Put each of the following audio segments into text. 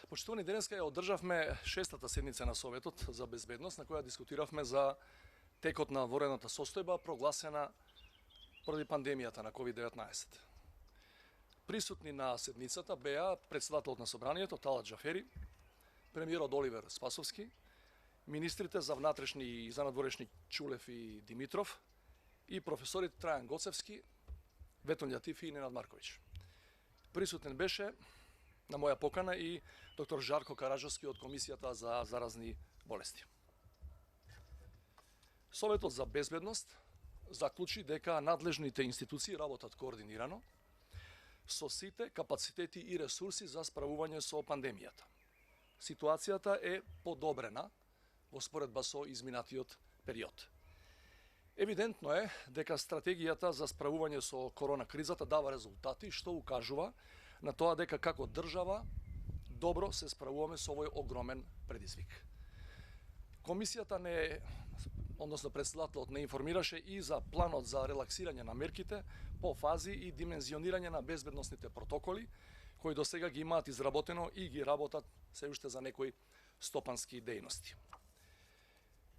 Почитувани, денеска ја одржавме шестата седница на Советот за безбедност, на која дискутиравме за текот на ворената состојба прогласена поради пандемијата на COVID-19. Присутни на седницата беа председателот на Собранието Талат Џафери, премиерот Оливер Спасовски, министрите за внатрешни и за надворешни Чулев и Димитров и професорите Трајан Гоцевски, Ветон Љатифи и Ненад Марковиќ. Присутен беше на моја покана и доктор Жарко Караджовски од Комисијата за заразни болести. Советот за безбедност заклучи дека надлежните институции работат координирано со сите капацитети и ресурси за справување со пандемијата. Ситуацијата е подобрена во споредба со изминатиот период. Евидентно е дека стратегијата за справување со корона кризата дава резултати, што укажува на тоа дека како држава добро се справуваме со овој огромен предизвик. Комисијата односно председателот не информираше и за планот за релаксирање на мерките по фази и димензионирање на безбедносните протоколи, кои до сега ги имаат изработено и ги работат се уште за некои стопански дејности.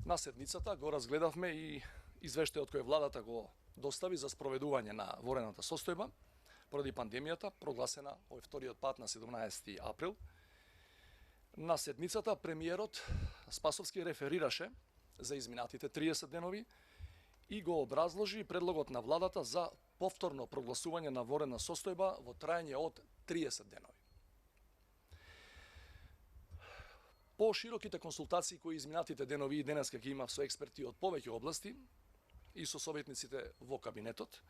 На седницата го разгледавме и извештајот кој владата го достави за спроведување на ворената состојба поради пандемијата, прогласена овој вториот пат на 17 април. На седницата премиерот Спасовски реферираше за изминатите 30 денови и го образложи предлогот на владата за повторно прогласување на ворена состојба во трајање од 30 денови. По широките консултации кои изминатите денови и денеска ги имав со експерти од повеќе области и со советниците во кабинетот,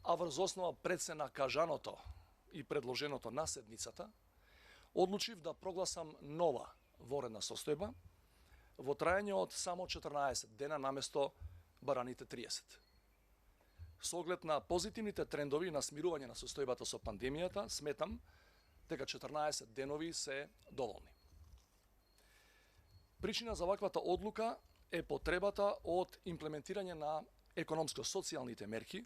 а врз основа прецена кажаното и предложеното на седницата, одлучив да прогласам нова ворена состојба во трајање од само 14 дена наместо бараните 30. Со оглед на позитивните трендови на смирување на состојбата со пандемијата, сметам дека 14 денови се доволни. Причина за ваквата одлука е потребата од имплементирање на економско-социјалните мерки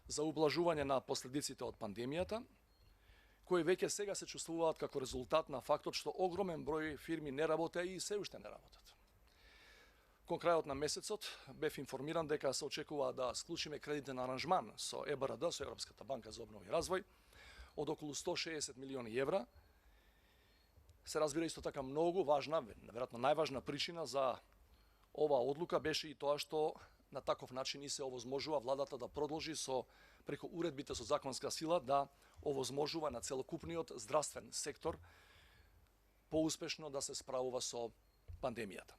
за ублажување на последиците од пандемијата, кои веќе сега се чувствуваат како резултат на фактот што огромен број фирми не работеа и се уште не работат. Кон крајот на месецот бев информиран дека се очекува да склучиме кредитен аранжман со ЕБРД, со Европската банка за обнова и развој, од околу 160 милиони евра. Се разбира исто така многу важна, веројатно најважна причина за оваа одлука беше и тоа што на таков начин и се овозможува владата да продолжи преку уредбите со законска сила да овозможува на целокупниот здравствен сектор поуспешно да се справува со пандемијата.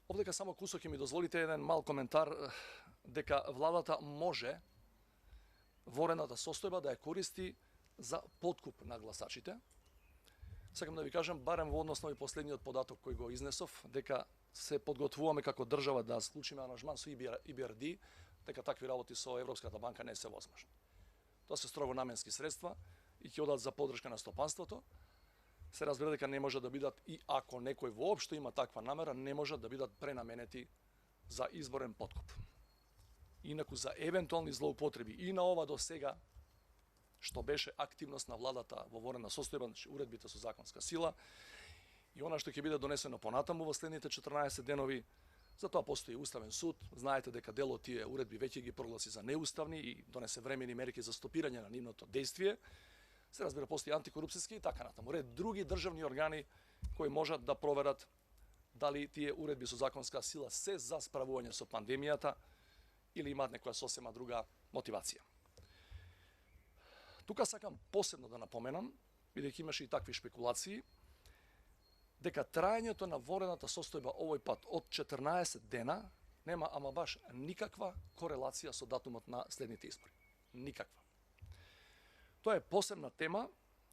Овдека само кусок ќе ми дозволите еден мал коментар дека владата може ворената состојба да ја користи за подкуп на гласачите. Сакам да ви кажам, барем во однос на овој последниот податок кој го изнесов, дека се подготвуваме како држава да склучиме аранжман со EBRD, дека такви работи со Европската банка не се возможни. Тоа се строго наменски средства и ќе одат за поддршка на стопанството. Се разбира дека не може да бидат, и ако некој воопшто има таква намера, не може да бидат пренаменети за изборен подкуп. Инаку за евентуални злоупотреби и на ова до сега, што беше активност на владата во ворена состојба, значи уредбите со законска сила, и она што ќе биде донесено понатаму во следните 14 денови, за тоа постои Уставен суд. Знаете дека дел од тие уредби веќе ги прогласи за неуставни и донесе времени мерки за стопирање на нивното дејствие. Се разбира, постои антикорупцијски и така натаму. Ред други државни органи кои можат да проверат дали тие уредби со законска сила се за справување со пандемијата или имаат некоја сосема друга мотивација. Тука сакам посебно да напоменам, бидејќи имаше и такви шпекулации, дека трајањето на ворената состојба овој пат од 14 дена нема ама баш никаква корелација со датумот на следните избори. Никаква. Тоа е посебна тема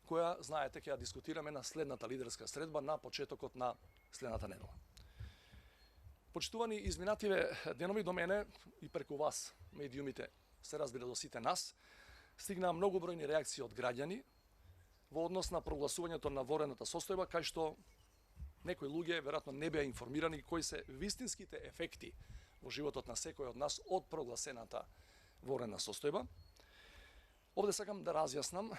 која, знаете, ќе ја дискутираме на следната лидерска средба на почетокот на следната недела. Почитувани, изминативе денови до мене и преку вас, медиумите, се разбира до сите нас, стигнаа многу бројни реакции од граѓани во однос на прогласувањето на ворената состојба, кај што некои луѓе веројатно не беа информирани кои се вистинските ефекти во животот на секој од нас од прогласената ворена состојба. Овде сакам да разјаснам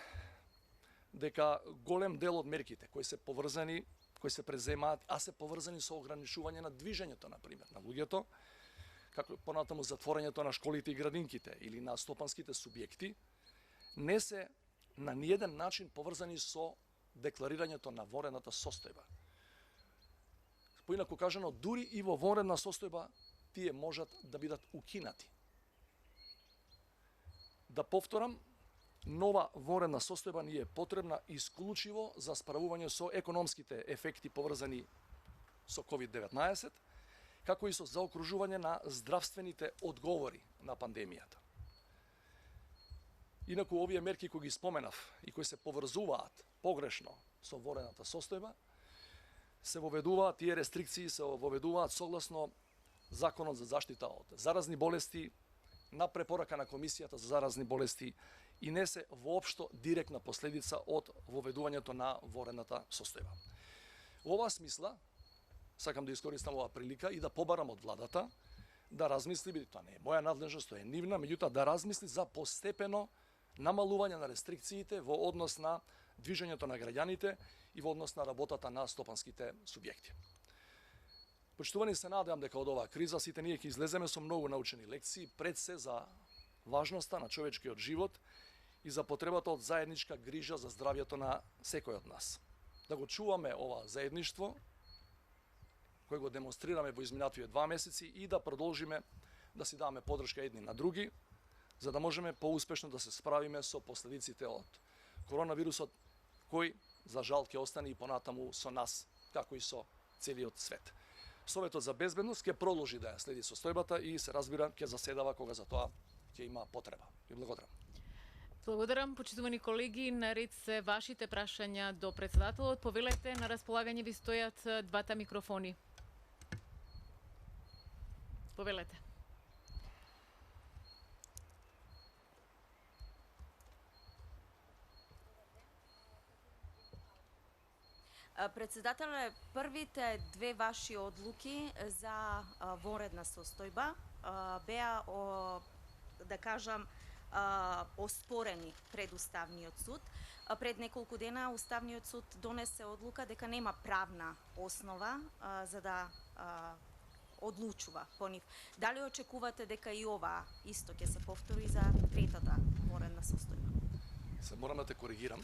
дека голем дел од мерките кои се поврзани, кои се преземаат, а се поврзани со ограничување на движењето, например, на луѓето, како понатаму затворањето на школите и градинките или на стопанските субјекти, не се на ниеден начин поврзани со декларирањето на вонредната состојба. Поинаку кажано, дури и во вонредна состојба тие можат да бидат укинати. Да повторам, нова вонредна состојба ни е потребна исклучиво за справување со економските ефекти поврзани со COVID-19, како и со заокружување на здравствените одговори на пандемијата. Инаку овие мерки кои ги споменав и кои се поврзуваат погрешно со вонредната состојба, се воведуваат, тие рестрикции се воведуваат согласно Законот за заштита од заразни болести, на препорака на Комисијата за заразни болести и не се воопшто директна последица од воведувањето на вонредната состојба. Во оваа смисла, сакам да искористам оваа прилика и да побарам од владата да размисли, бидејќи тоа не е моја надлежност, тоа е нивна, меѓутоа да размисли за постепено намалување на рестрикциите во однос на движењето на граѓаните и во однос на работата на стопанските субјекти. Почитувани, се надевам дека од оваа криза сите ние ќе излеземе со многу научени лекции, пред се за важноста на човечкиот живот и за потребата од заедничка грижа за здравјето на секој од нас. Да го чуваме ова заедништво, кој го демонстрираме во изминативе 2 месеци и да продолжиме да си даваме подршка едни на други, за да можеме поуспешно да се справиме со последиците од коронавирусот, кој, за жал, ќе остане и понатаму со нас, како и со целиот свет. Советот за безбедност ќе продолжи да ја следи состојбата и се разбира ќе заседава кога за тоа ќе има потреба. Ви благодарам. Благодарам, почитувани колеги. Наред се вашите прашања до председателот. Повелете, на располагање ви стојат двата микрофони. Повелете. Председателе, првите две ваши одлуки за вонредна состојба беа, да кажам, оспорени пред Уставниот суд. Пред неколку дена Уставниот суд донесе одлука дека нема правна основа за да одлучува по нив. Дали очекувате дека и ова исто ќе се повтори за третата вонредна состојба? Се морам да те коригирам.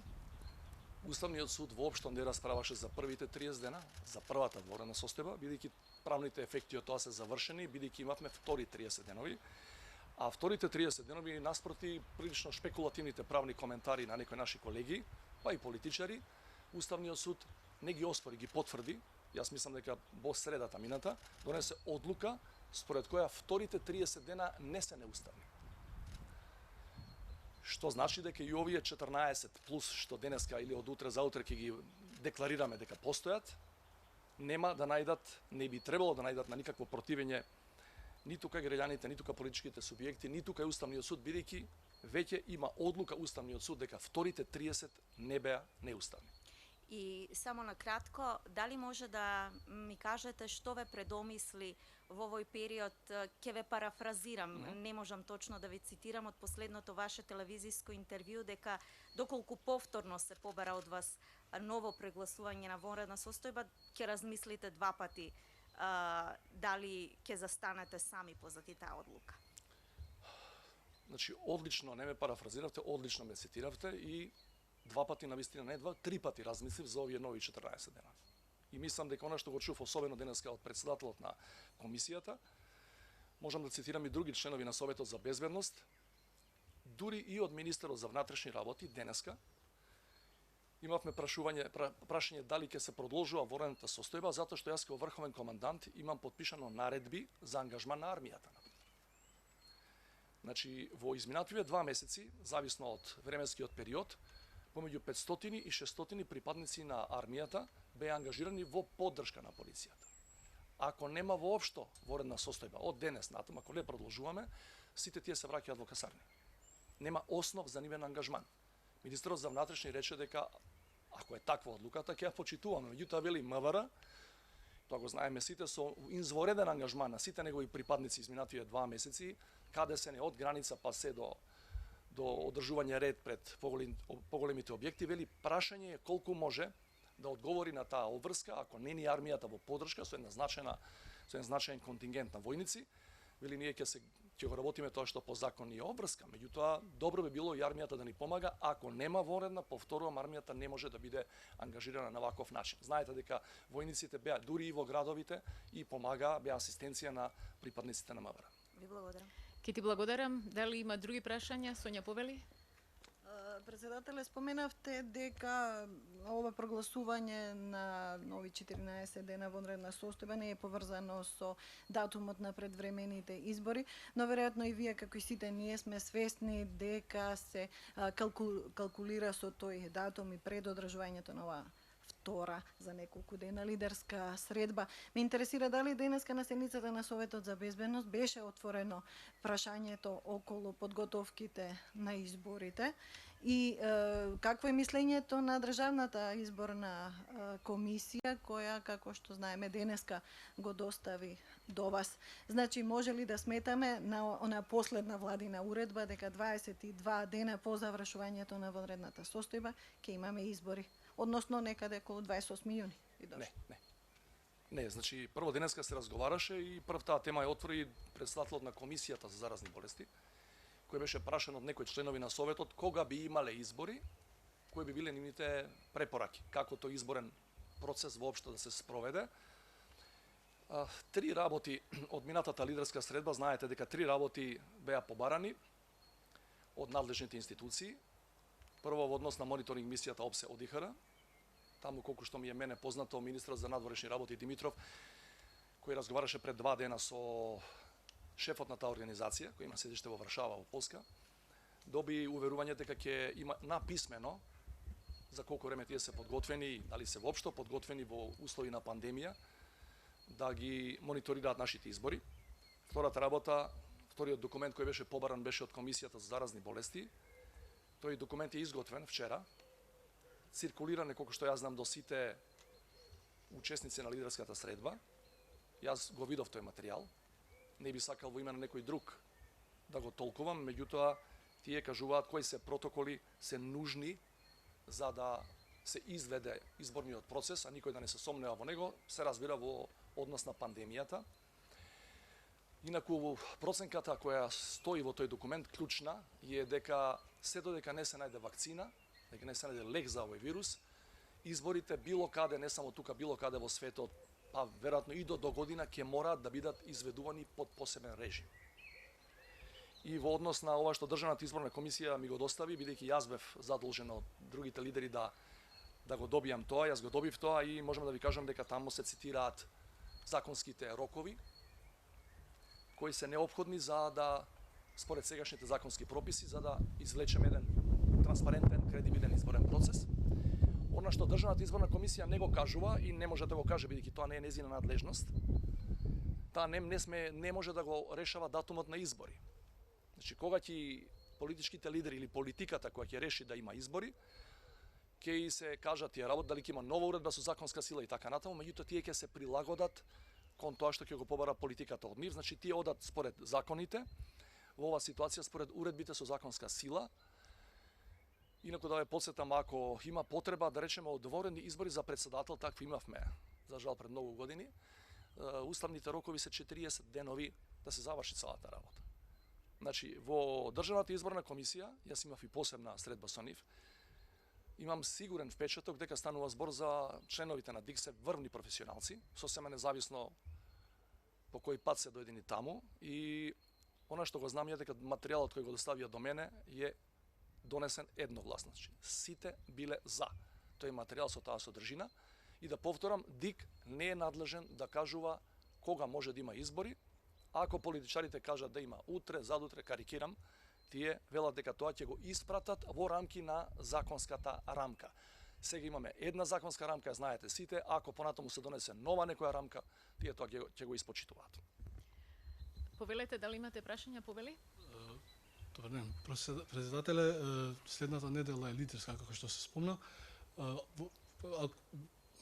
Уставниот суд воопшто не расправаше за првите 30 дена, за првата вонредна состојба, бидејќи правните ефекти од тоа се завршени, бидејќи имавме втори 30 денови, а вторите 30 денови наспроти прилично шпекулативните правни коментари на некои наши колеги, па и политичари, Уставниот суд не ги оспори, ги потврди. Јас мислам дека во средата мината донесе одлука според која вторите 30 дена не се неуставни. Што значи дека и овие 14 плюс што денеска или од утре за утре ќе ги декларираме дека постојат, нема да најдат, не би требало да најдат на никакво противење ниту кај граѓаните, ниту кај политичките субјекти, ниту кај Уставниот суд, бидејќи веќе има одлука Уставниот суд дека вторите 30 не беа неуставни. И само на кратко, дали може да ми кажете што ве предомисли во овој период? Ќе ве парафразирам, не можам точно да ви цитирам од последното ваше телевизиско интервју, дека доколку повторно се побара од вас ново прегласување на вонредна состојба, ќе размислите два пати дали ќе застанете сами позади таа одлука. Значи, одлично не ме парафразиравте, одлично ме цитиравте и два пати, навистина не два, три пати размислив за овие нови 14 дена. И мислам дека она што го чув особено денеска од председателот на комисијата, можам да цитирам и други членови на Советот за безбедност, дури и од министерот за внатрешни работи денеска, имавме прашање дали ќе се продолжува вонредната состојба, затоа што јас како врховен командант имам подпишано наредби за ангажман на армијата. Значи, во изминативе 2 месеци, зависно од временскиот период, помеѓу 500 и 600 припадници на армијата беа ангажирани во поддршка на полицијата. Ако нема воопшто вонредна состојба од денес натаму, ако не продолжуваме, сите тие се враќаат во касарни. Нема основ за нивен ангажман. Министерот за внатрешни рече дека ако е таква одлуката, ќе ја почитуваме. Меѓутоа вели МВР, тоа го знаеме сите, со извореден ангажман на сите негови припадници изминативе 2 месеци, каде се не од граница па се до до одржување ред пред поголемите објекти, вели прашање е колку може да одговори на таа обврска ако не ни армијата во поддршка со еден значаен контингент на војници. Вели ние ќе го работиме тоа што по закон е обврска, меѓутоа добро би било и армијата да ни помага, ако нема вонредна, повторувам, армијата не може да биде ангажирана на ваков начин. Знаете дека војниците беа дури и во градовите и помагаа, беа асистенција на припадниците на МВР. Ви благодарам. Ке ти благодарам. Дали има други прашања? Сонја Повели? Председателе, споменавте дека ова прогласување на нови 14 дена вонредна состојба не е поврзано со датумот на предвремените избори, но веројатно и вие како и сите ние сме свесни дека се калкулира со тој датум и пред одржувањето на ова втора за неколку дена лидерска средба. Ме интересира дали денеска на седницата на Советот за безбедност беше отворено прашањето околу подготовките на изборите и какво е мислењето на Државната изборна комисија која, како што знаеме, денеска го достави до вас. Значи, може ли да сметаме на она последна владина уредба дека 22 дена по завршувањето на вонредната состојба ќе имаме избори? Односно некаде околу 28 јуни. Не, значи прво денеска се разговараше и прв таа тема ја отвори председателот на комисијата за заразни болести, кој беше прашан од некои членови на Советот кога би имале избори, кои би биле нивните препораки, како тој изборен процес воопшто да се спроведе. Три работи од минатата лидерска средба, знаете дека три работи беа побарани од надлежните институции. Прво во однос на мониторинг мисијата ОПСЕ ОДИХР, таму колку што ми е мене познато, министрот за надворешни работи Димитров, кој разговараше пред 2 дена со шефот на таа организација, кој има седиште во Варшава, во Полска, доби уверување дека ќе има написмено за колку време тие се подготвени, дали се воопшто подготвени во услови на пандемија, да ги мониторираат нашите избори. Втората работа, вториот документ кој беше побаран беше од Комисијата за заразни болести. Тој документ е изготвен вчера, циркулиран колку што јас знам до сите учесници на лидерската средба. Јас го видов тој материјал. Не би сакал во име на некој друг да го толкувам, меѓутоа тие кажуваат кои се протоколи се нужни за да се изведе изборниот процес, а никој да не се сомнева во него, се разбира во однос на пандемијата. Инаку проценката која стои во тој документ клучна е дека се додека не се најде вакцина, дека не се најде лек за овој вирус, изборите било каде, не само тука, било каде во светот, па веројатно и до година ќе мораат да бидат изведувани под посебен режим. И во однос на ова што Државната изборна комисија ми го достави, бидејќи јас бев задолжен од другите лидери да го добијам тоа, јас го добив тоа и можеме да ви кажам дека таму се цитираат законските рокови кои се неопходни за да, според сегашните законски прописи, за да извлечеме еден транспарентен, кредибилен изборен процес. Она што Државната изборна комисија не го кажува и не може да го каже бидејќи тоа не е нејзина надлежност, таа не може да го решава датумот на избори. Значи кога ќе политичките лидери или политиката која ќе реши да има избори, ќе се кажат тие работи дали ќе има нова уредба со законска сила и така натаму, меѓутоа тие ќе се прилагодат кон тоа што ќе го побара политиката од нив, значи тие одат според законите, во оваа ситуација според уредбите со законска сила. Инаку да ве потсетам, ако има потреба да речеме од вонредни избори за председател, такви имавме, за жал пред многу години, уставните рокови се 40 денови да се заврши целата работа. Значи, во Државната изборна комисија, јас имав и посебна средба со нив, имам сигурен впечаток дека станува збор за членовите на ДИК се врвни професионалци, сосема независно по кој пат се дојдени таму, и она што го знам е дека материјалот кој го доставија до мене е донесен едногласно. Сите биле за тој материјал со таа содржина и да повторам, ДИК не е надлежен да кажува кога може да има избори. Ако политичарите кажат да има утре, задутре, карикирам, тие велат дека тоа ќе го испратат во рамки на законската рамка. Сега имаме една законска рамка, знаете сите, ако понатаму се донесе нова некоја рамка, тие тоа ќе го испочитуваат. Повелете, дали имате прашања, Повели? Добар ден. Председателе, следната недела е лидерска, како што се спомна.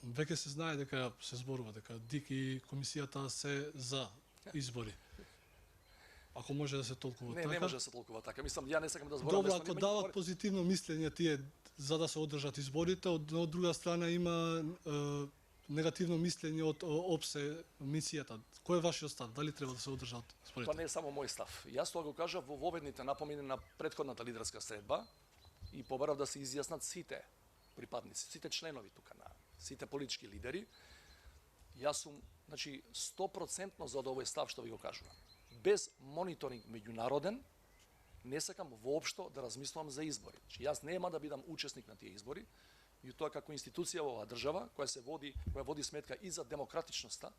Веќе се знае дека се зборува дека ДИК и комисијата се за избори. Ако може да се толкува Не, така. не може да се толкува така. Мислам, ја не сакам да зборам. Добро, ако дават позитивно мислење тие за да се одржат изборите, од друга страна има негативно мислење од ОПСЕ мисијата. Кој е вашиот став? Дали треба да се одржат изборите? Тоа не е само мој став. Јас тоа го кажав во воведните напомени на претходната лидерска средба и побарав да се изјаснат сите припадници, сите членови тука на сите политички лидери. Јас сум, значи, 100% за овој став што ви го кажувам. Без мониторинг меѓународен не сакам воопшто да размислувам за избори. Значи, јас нема да бидам учесник на тие избори, и тоа како институција во оваа држава која води сметка и за демократичноста.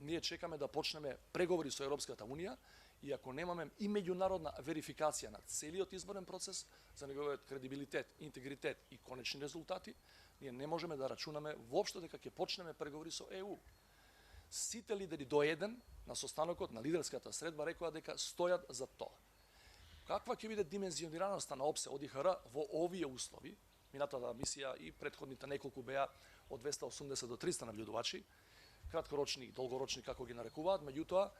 Ние чекаме да почнеме преговори со Европската унија и ако немаме и меѓународна верификација на целиот изборен процес за неговиот кредибилитет, интегритет и конечни резултати, ние не можеме да рачунаме воопшто дека ќе почнеме преговори со ЕУ. Сите лидери до еден на состанокот на лидерската средба рекоа дека стојат за тоа. Каква ќе биде димензионираноста на ОПСЕ од ИХР во овие услови? Минатата мисија и претходните неколку беа од 280 до 300 набљудувачи, краткорочни и долгорочни како ги нарекуваат, меѓутоа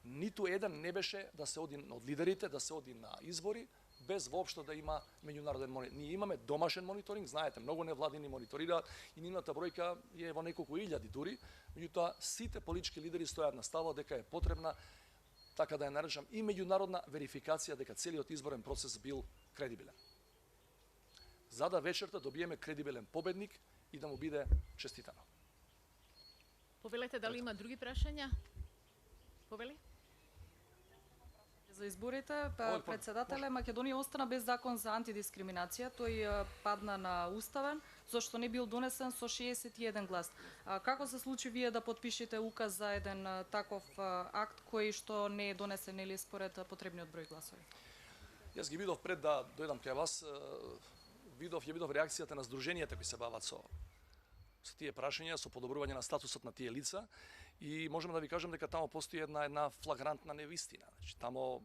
ниту еден не беше да се оди од лидерите да се оди на избори без воопшто да има меѓународен мониторинг. Ние имаме домашен мониторинг, знаете, многу невладини мониторираат и нивната бројка е во неколку илјади дури, меѓутоа сите политички лидери стојат на ставот дека е потребна, така да ја наречам, и меѓународна верификација дека целиот изборен процес бил кредибилен. За да вечерта добиеме кредибилен победник и да му биде честитано. Повелете, дали има други прашања? Повели? За изборите, председателе, Македонија остана без закон за антидискриминација. Тој падна на уставен, зашто не бил донесен со 61 глас. Како се случи вие да подпишете указ за еден таков акт кој што не е донесен или според потребниот број гласови? Јас ги видов пред да дојдам кај вас, ја видов реакцијата на здруженијата кои се бават со тие прашања, со подобрување на статусот на тие лица и можеме да ви кажем дека тамо постои една флагрантна невистина. Значи, тамо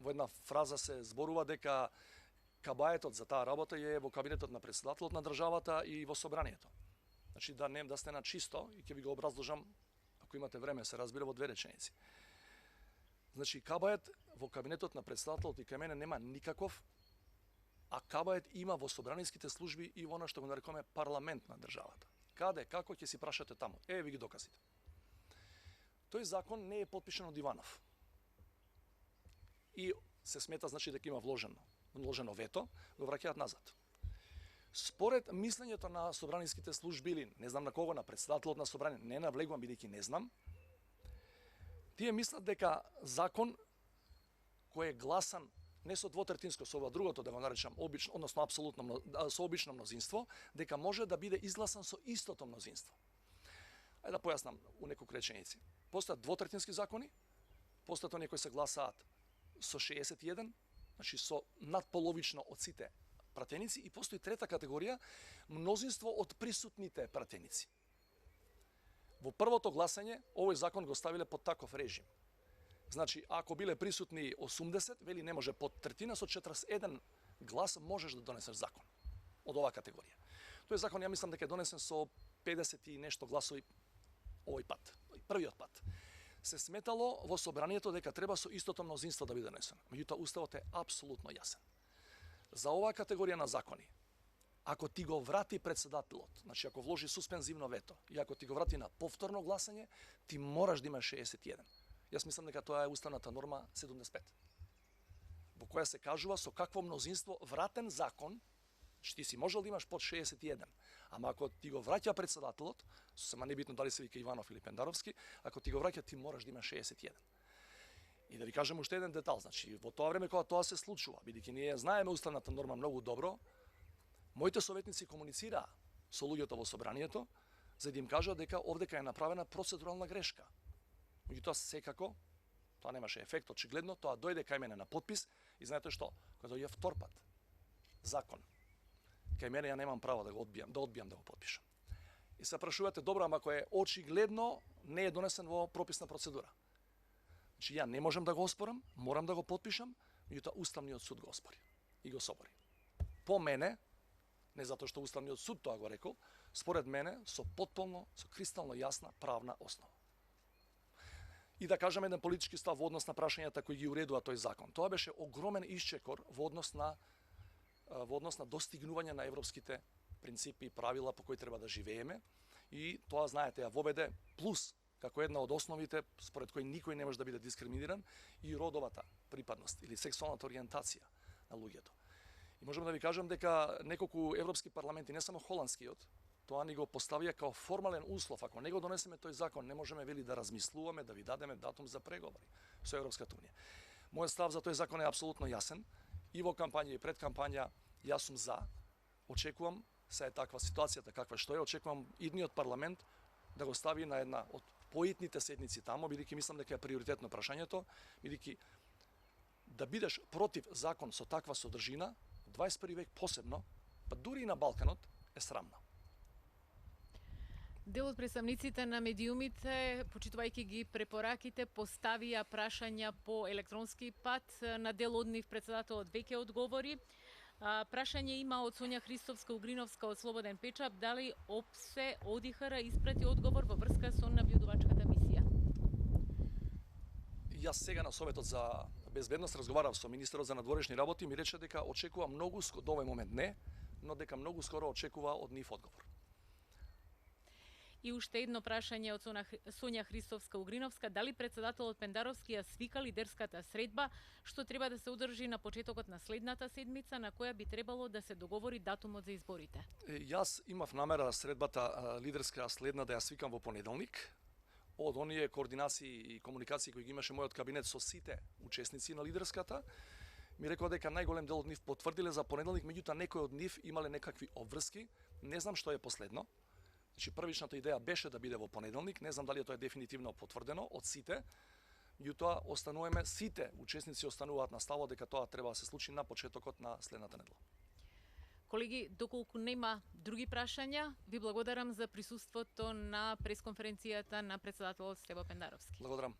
во една фраза се зборува дека кабаетот за таа работа е во кабинетот на председателот на државата и во собранието. Значи да сте на чисто и ќе ви го образложам, ако имате време, се разбира во две реченици. Значи кабает во кабинетот на председателот и кај мене нема никаков, а кабает има во собраниските служби и во она што го нарекуваме парламент на државата. Каде, како ќе си прашате таму? Ви ги доказите. Тој закон не е подпишан од Иванов. И се смета, значи, дека има вложено вето, го враќаат назад. Според мислењето на собраниските служби или не знам на кого, на председателот на собрание, не навлегувам бидејќи не знам, тие мислат дека закон кој е гласан не со двотретинско, со ова другото да го наречам обично, односно апсолутно со обично мнозинство, дека може да биде изгласан со истото мнозинство. Ајде да појаснам у неколку реченици. Постојат двотретински закони, постојат оние кои се гласаат со 61, значи со надполовично од сите пратеници, и постои трета категорија, мнозинство од присутните пратеници. Во првото гласање овој закон го ставиле под таков режим. Значи, ако биле присутни 80, вели не може под третина, со 41 глас можеш да донесеш закон од оваа категорија. Тој закон, ја мислам дека е донесен со 50 и нешто гласови овој пат, првиот пат. Се сметало во собранието дека треба со истото мнозинство да биде донесено. Меѓутоа, уставот е апсолутно јасен. За оваа категорија на закони, ако ти го врати председателот, значи ако вложи суспензивно вето и ако ти го врати на повторно гласање, ти мораш да имаш 61. Јас мислам дека тоа е уставната норма 75, во која се кажува со какво мнозинство вратен закон, ти си можел да имаш под 61, ама ако ти го враќа председателот, сема небитно дали се вика Иванов или Пендаровски, ако ти го враќа, ти мораш да имаш 61. И да ви кажем уште еден детал, значи во тоа време кога тоа се случува, бидејќи ние знаеме уставната норма многу добро, моите советници комуницираа со луѓето во собранието за да им кажат дека овдека е направена процедурална грешка. Меѓутоа секако тоа немаше ефект, очигледно тоа дојде кај мене на подпис и знаете што, кога дојде втор пат закон, кај мене ја немам право да го одбијам да го подпишам. И се прашувате, добро, ама ако е очигледно не е донесен во прописна процедура. Значи ја не можам да го оспорам, морам да го подпишам, меѓутоа Уставниот суд го оспори и го собори. По мене, не затоа што Уставниот суд тоа го рекол, според мене со кристално јасна правна основа. и да кажам еден политички став во однос на прашањата кои ги уредува тој закон. Тоа беше огромен исчекор во однос на достигнување на европските принципи и правила по кои треба да живееме, и тоа, знаете, ја воведе плюс како една од основите според кои никој не може да биде дискриминиран, и родовата припадност или сексуалната ориентација на луѓето. И можам да ви кажам дека неколку европски парламенти, не само холандскиот, тоа ни го поставија као формален услов. Ако не го донесеме тој закон, не можеме вели да размислуваме, да ви дадеме датум за преговори со Европската унија. Мојот став за тој закон е апсолутно јасен. И во кампања и пред кампања јас сум за. Очекувам, се е таква ситуацијата каква што е, очекувам идниот парламент да го стави на една од поитните седници тамо, бидејќи мислам дека е приоритетно прашањето, бидејќи да бидеш против закон со таква содржина, 21 век посебно, па дури и на Балканот, е срамно. Дел од представниците на медиумите, почитувајќи ги препораките, поставија прашања по електронски пат. На дел од нив председателот веќе одговори. Прашање има од Сонја Христовска-Угриновска од Слободен печат. Дали ОПСЕ ОДИХР испрати одговор во врска со набљудувачката мисија? Јас сега на Советот за безбедност разговарав со министерот за надворешни работи и ми рече дека очекува многу скоро, до овој момент не, но дека многу скоро очекува од нив одговор. И уште едно прашање од Сонја Христовска-Угриновска. Дали председателот Пендаровски ја свика лидерската средба, што треба да се одржи на почетокот на следната седмица, на која би требало да се договори датумот за изборите? Јас имав намера средбата лидерска следна да ја свикам во понеделник. Од оние координации и комуникации кои ги имаше мојот кабинет со сите учесници на лидерската, ми рекоа дека најголем дел од нив потврдиле за понеделник, меѓутоа некои од нив имале некакви обврски. Не знам што е последно. Значи, првичната идеја беше да биде во понеделник, не знам дали тоа е дефинитивно потврдено од сите, меѓутоа остануваме, сите учесници остануваат на ставот дека тоа треба да се случи на почетокот на следната недела. Колеги, доколку нема други прашања, ви благодарам за присуството на пресконференцијата на председателот Стево Пендаровски. Благодарам.